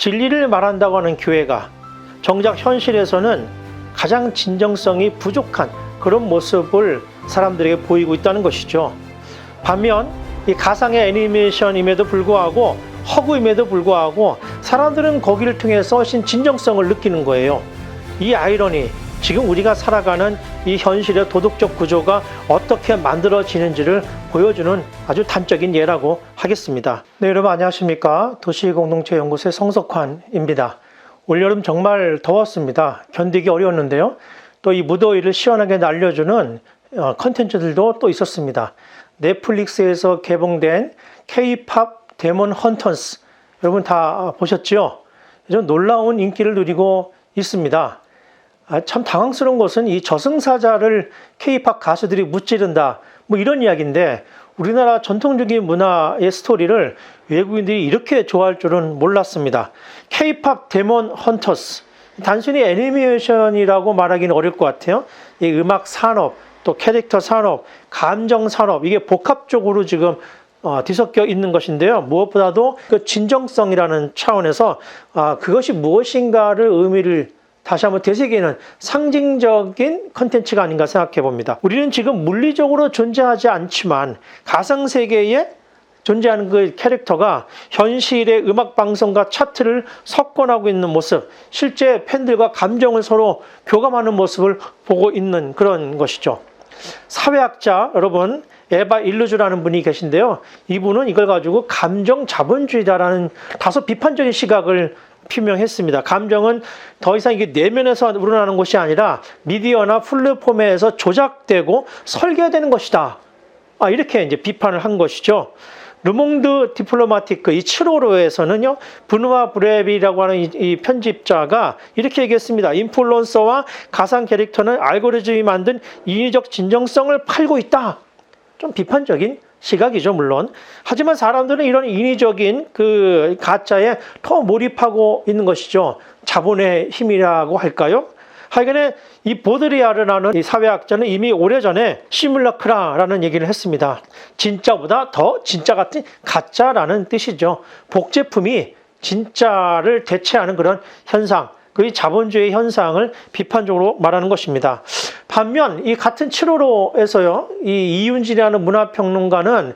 진리를 말한다고 하는 교회가 정작 현실에서는 가장 진정성이 부족한 그런 모습을 사람들에게 보이고 있다는 것이죠. 반면 이 가상의 애니메이션임에도 불구하고 허구임에도 불구하고 사람들은 거기를 통해서 훨씬 진정성을 느끼는 거예요. 이 아이러니, 지금 우리가 살아가는 이 현실의 도덕적 구조가 어떻게 만들어지는지를 보여주는 아주 단적인 예라고 하겠습니다. 네, 여러분 안녕하십니까? 도시공동체연구소의 성석환입니다. 올여름 정말 더웠습니다. 견디기 어려웠는데요. 또 이 무더위를 시원하게 날려주는 컨텐츠들도 또 있었습니다. 넷플릭스에서 개봉된 K-팝 데몬 헌터스, 여러분 다 보셨죠? 좀 놀라운 인기를 누리고 있습니다. 참 당황스러운 것은 이 저승사자를 K-팝 가수들이 무찌른다, 뭐 이런 이야기인데 우리나라 전통적인 문화의 스토리를 외국인들이 이렇게 좋아할 줄은 몰랐습니다. K-팝 데몬 헌터스, 단순히 애니메이션이라고 말하기는 어려울 것 같아요. 이 음악 산업, 또 캐릭터 산업, 감정 산업, 이게 복합적으로 지금 뒤섞여 있는 것인데요. 무엇보다도 그 진정성이라는 차원에서 그것이 무엇인가를 의미를 다시 한번 되새기는 상징적인 컨텐츠가 아닌가 생각해 봅니다. 우리는 지금 물리적으로 존재하지 않지만 가상세계에 존재하는 그 캐릭터가 현실의 음악방송과 차트를 석권하고 있는 모습, 실제 팬들과 감정을 서로 교감하는 모습을 보고 있는 그런 것이죠. 사회학자 여러분, 에바 일루즈라는 분이 계신데요. 이분은 이걸 가지고 감정 자본주의다라는 다소 비판적인 시각을 표명했습니다. 감정은 더 이상 이게 내면에서 우러나는 것이 아니라 미디어나 플랫폼에서 조작되고 설계되는 것이다. 이렇게 이제 비판을 한 것이죠. 르몽드 디플로마티크 이 7월호에서는요, 브누아 브레비라고 하는 이 편집자가 이렇게 얘기했습니다. 인플루언서와 가상 캐릭터는 알고리즘이 만든 인위적 진정성을 팔고 있다. 좀 비판적인 시각이죠, 물론. 하지만 사람들은 이런 인위적인 그 가짜에 더 몰입하고 있는 것이죠. 자본의 힘이라고 할까요? 하여간에 이 보드리아르라는 이 사회학자는 이미 오래전에 시뮬라크라라는 얘기를 했습니다. 진짜보다 더 진짜 같은 가짜라는 뜻이죠. 복제품이 진짜를 대체하는 그런 현상, 그 자본주의 현상을 비판적으로 말하는 것입니다. 반면 이 같은 7월호에서요, 이 이윤진이라는 문화평론가는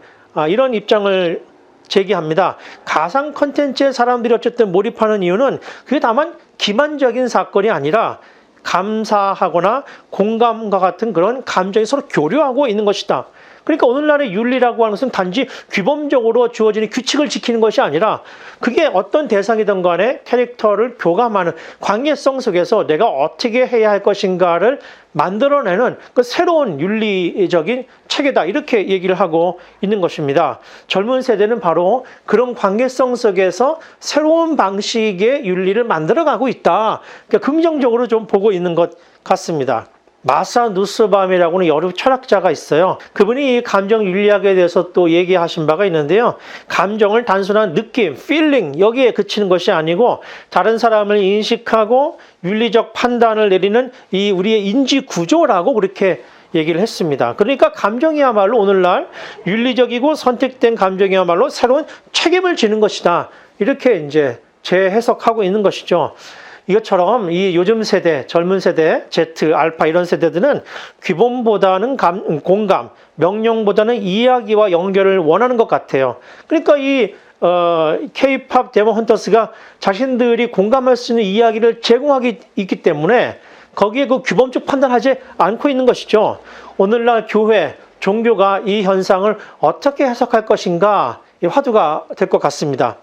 이런 입장을 제기합니다. 가상 컨텐츠에 사람들이 어쨌든 몰입하는 이유는 그게 다만 기만적인 사건이 아니라 감사하거나 공감과 같은 그런 감정이 서로 교류하고 있는 것이다. 그러니까 오늘날의 윤리라고 하는 것은 단지 규범적으로 주어지는 규칙을 지키는 것이 아니라 그게 어떤 대상이든 간에 캐릭터를 교감하는 관계성 속에서 내가 어떻게 해야 할 것인가를 만들어내는 그 새로운 윤리적인 체계다, 이렇게 얘기를 하고 있는 것입니다. 젊은 세대는 바로 그런 관계성 속에서 새로운 방식의 윤리를 만들어가고 있다. 그러니까 긍정적으로 좀 보고 있는 것 같습니다. 마사 누스밤이라고는 여러 철학자가 있어요. 그분이 이 감정 윤리학에 대해서 또 얘기하신 바가 있는데요. 감정을 단순한 느낌, feeling 여기에 그치는 것이 아니고 다른 사람을 인식하고 윤리적 판단을 내리는 이 우리의 인지 구조라고 그렇게 얘기를 했습니다. 그러니까 감정이야말로 오늘날 윤리적이고 선택된 감정이야말로 새로운 책임을 지는 것이다. 이렇게 이제 재해석하고 있는 것이죠. 이것처럼 이 요즘 세대, 젊은 세대, Z, 알파 이런 세대들은 규범보다는 공감, 명령보다는 이야기와 연결을 원하는 것 같아요. 그러니까 이 K-팝 데몬 헌터스가 자신들이 공감할 수 있는 이야기를 제공하고 있기 때문에 거기에 그 규범적 판단하지 않고 있는 것이죠. 오늘날 교회, 종교가 이 현상을 어떻게 해석할 것인가 화두가 될 것 같습니다.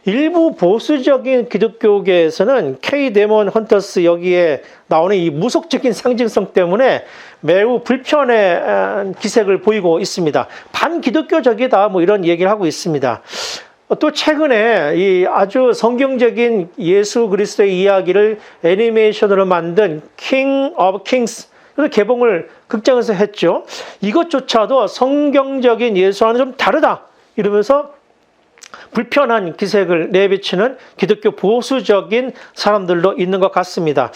일부 보수적인 기독교계에서는 K-데몬 헌터스 여기에 나오는 이 무속적인 상징성 때문에 매우 불편의 기색을 보이고 있습니다. 반기독교적이다, 뭐 이런 얘기를 하고 있습니다. 또 최근에 이 아주 성경적인 예수 그리스도의 이야기를 애니메이션으로 만든 King of Kings 개봉을 극장에서 했죠. 이것조차도 성경적인 예수와는 좀 다르다 이러면서 불편한 기색을 내비치는 기독교 보수적인 사람들도 있는 것 같습니다.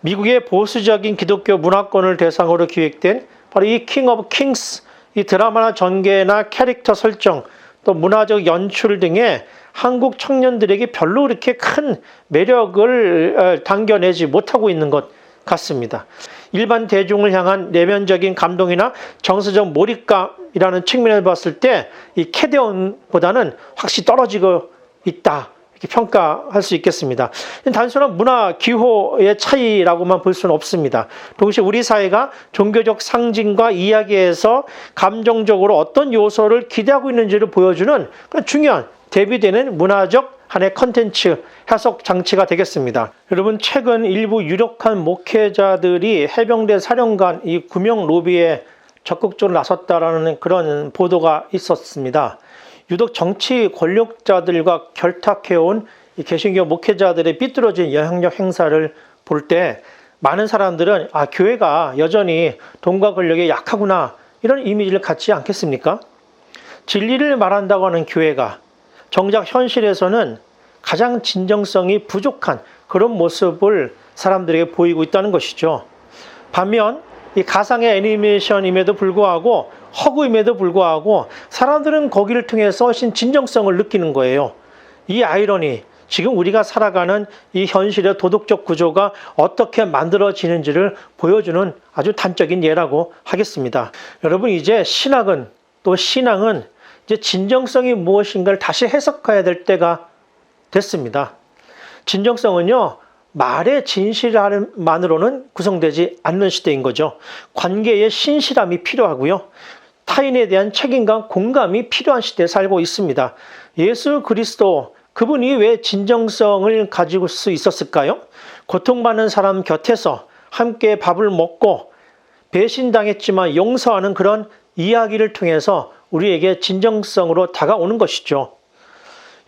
미국의 보수적인 기독교 문화권을 대상으로 기획된 바로 이 킹 오브 킹스, 이 드라마나 전개나 캐릭터 설정, 또 문화적 연출 등의 한국 청년들에게 별로 그렇게 큰 매력을 당겨내지 못하고 있는 것 같습니다. 일반 대중을 향한 내면적인 감동이나 정서적 몰입감이라는 측면에서 봤을 때 이 캐대언보다는 확실히 떨어지고 있다, 이렇게 평가할 수 있겠습니다. 단순한 문화 기호의 차이라고만 볼 수는 없습니다. 동시에 우리 사회가 종교적 상징과 이야기에서 감정적으로 어떤 요소를 기대하고 있는지를 보여주는 그런 중요한 대비되는 문화적 하나의 컨텐츠 해석 장치가 되겠습니다. 여러분, 최근 일부 유력한 목회자들이 해병대 사령관 이 구명 로비에 적극적으로 나섰다라는 그런 보도가 있었습니다. 유독 정치 권력자들과 결탁해온 이 개신교 목회자들의 삐뚤어진 영향력 행사를 볼 때 많은 사람들은 교회가 여전히 돈과 권력에 약하구나, 이런 이미지를 갖지 않겠습니까? 진리를 말한다고 하는 교회가 정작 현실에서는 가장 진정성이 부족한 그런 모습을 사람들에게 보이고 있다는 것이죠. 반면 이 가상의 애니메이션임에도 불구하고, 허구임에도 불구하고 사람들은 거기를 통해서 훨씬 진정성을 느끼는 거예요. 이 아이러니, 지금 우리가 살아가는 이 현실의 도덕적 구조가 어떻게 만들어지는지를 보여주는 아주 단적인 예라고 하겠습니다. 여러분, 이제 신학은, 또 신앙은 이제 진정성이 무엇인가를 다시 해석해야 될 때가 됐습니다. 진정성은요, 말의 진실만으로는 구성되지 않는 시대인 거죠. 관계의 신실함이 필요하고요, 타인에 대한 책임과 공감이 필요한 시대에 살고 있습니다. 예수 그리스도, 그분이 왜 진정성을 가지고 수 있었을까요? 고통받는 사람 곁에서 함께 밥을 먹고 배신당했지만 용서하는 그런 이야기를 통해서 우리에게 진정성으로 다가오는 것이죠.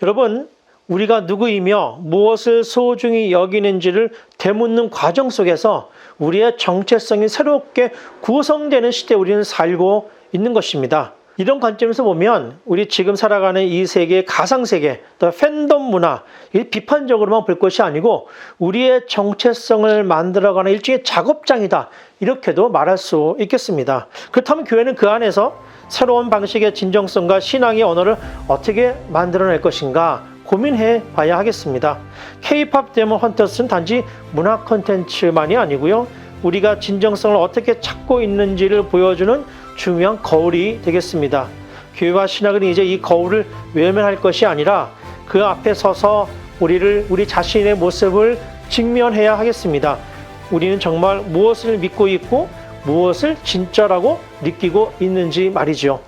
여러분, 우리가 누구이며 무엇을 소중히 여기는지를 되묻는 과정 속에서 우리의 정체성이 새롭게 구성되는 시대에 우리는 살고 있는 것입니다. 이런 관점에서 보면 우리 지금 살아가는 이 세계의 가상세계, 또 팬덤 문화, 이 비판적으로만 볼 것이 아니고 우리의 정체성을 만들어가는 일종의 작업장이다, 이렇게도 말할 수 있겠습니다. 그렇다면 교회는 그 안에서 새로운 방식의 진정성과 신앙의 언어를 어떻게 만들어낼 것인가 고민해 봐야 하겠습니다. K-POP 데몬 헌터스는 단지 문화 콘텐츠만이 아니고요, 우리가 진정성을 어떻게 찾고 있는지를 보여주는 중요한 거울이 되겠습니다. 교회와 신학은 이제 이 거울을 외면할 것이 아니라 그 앞에 서서 우리 자신의 모습을 직면해야 하겠습니다. 우리는 정말 무엇을 믿고 있고 무엇을 진짜라고 느끼고 있는지 말이죠.